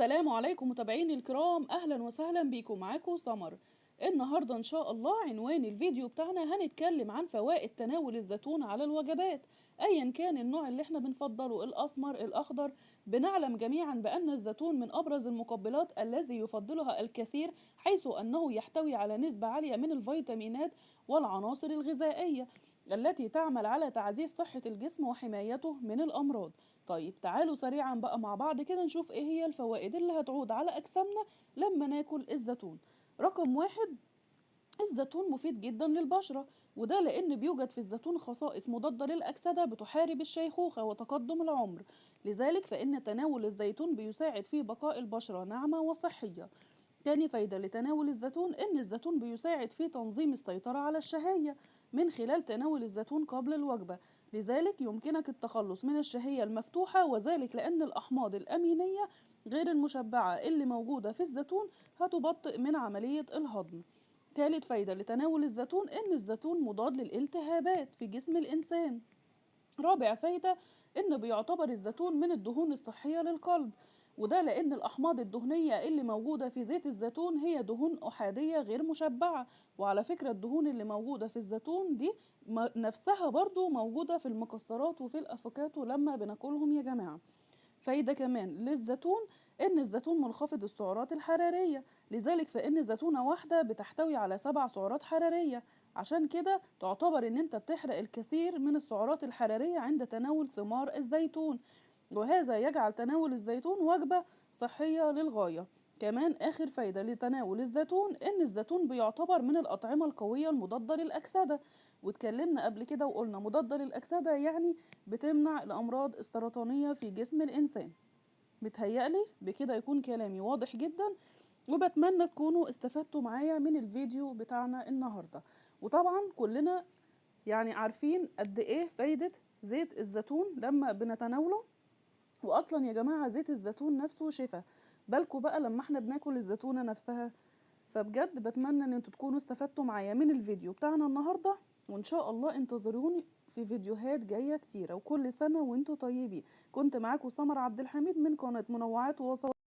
السلام عليكم متابعيني الكرام، اهلا وسهلا بيكم. معاكم سمر. النهارده ان شاء الله عنوان الفيديو بتاعنا هنتكلم عن فوائد تناول الزيتون على الوجبات ايا كان النوع اللي احنا بنفضله، الاسمر الاخضر. بنعلم جميعا بان الزيتون من ابرز المقبلات الذي يفضلها الكثير، حيث انه يحتوي على نسبة عالية من الفيتامينات والعناصر الغذائية التي تعمل على تعزيز صحة الجسم وحمايته من الامراض. طيب تعالوا سريعا بقى مع بعض كده نشوف ايه هي الفوائد اللي هتعود على اجسامنا لما ناكل الزيتون. رقم واحد، الزيتون مفيد جدا للبشرة، وده لأن بيوجد في الزيتون خصائص مضادة للأكسدة بتحارب الشيخوخة وتقدم العمر. لذلك فإن تناول الزيتون بيساعد في بقاء البشرة ناعمة وصحية. تاني فايدة لتناول الزيتون إن الزيتون بيساعد في تنظيم السيطرة على الشهية من خلال تناول الزيتون قبل الوجبة. لذلك يمكنك التخلص من الشهية المفتوحة، وذلك لأن الأحماض الأمينية غير المشبعة اللي موجودة في الزيتون هتبطئ من عملية الهضم. ثالث فايدة لتناول الزيتون إن الزيتون مضاد للالتهابات في جسم الإنسان. رابع فايدة إن بيعتبر الزيتون من الدهون الصحية للقلب، وده لأن الأحماض الدهنية اللي موجودة في زيت الزيتون هي دهون أحادية غير مشبعة. وعلى فكرة الدهون اللي موجودة في الزيتون دي نفسها برضو موجودة في المكسرات وفي الأفوكاتو لما بناكلهم يا جماعة. فايدة كمان للزيتون إن الزيتون منخفض السعرات الحرارية، لذلك فإن الزيتونة واحدة بتحتوي على 7 سعرات حرارية. عشان كده تعتبر إن أنت بتحرق الكثير من السعرات الحرارية عند تناول ثمار الزيتون، وهذا يجعل تناول الزيتون وجبة صحية للغاية. كمان آخر فايدة لتناول الزيتون إن الزيتون بيعتبر من الأطعمة القوية المضادة للأكسدة، واتكلمنا قبل كده وقلنا مضادة للأكسدة يعني بتمنع الأمراض السرطانية في جسم الإنسان. بتهيألي بكده يكون كلامي واضح جدا، وبتمنى تكونوا استفدتوا معايا من الفيديو بتاعنا النهاردة. وطبعا كلنا يعني عارفين قد ايه فايدة زيت الزيتون لما بنتناوله، واصلا يا جماعة زيت الزيتون نفسه شفا، بالكوا بقى لما احنا بناكل الزيتونة نفسها. فبجد بتمنى ان انتوا تكونوا استفدتوا معايا من الفيديو بتاعنا النهاردة، وان شاء الله انتظروني في فيديوهات جاية كتيرة، وكل سنة وانتوا طيبين. كنت معاكم سمر عبد الحميد من قناة منوعات ووصفات.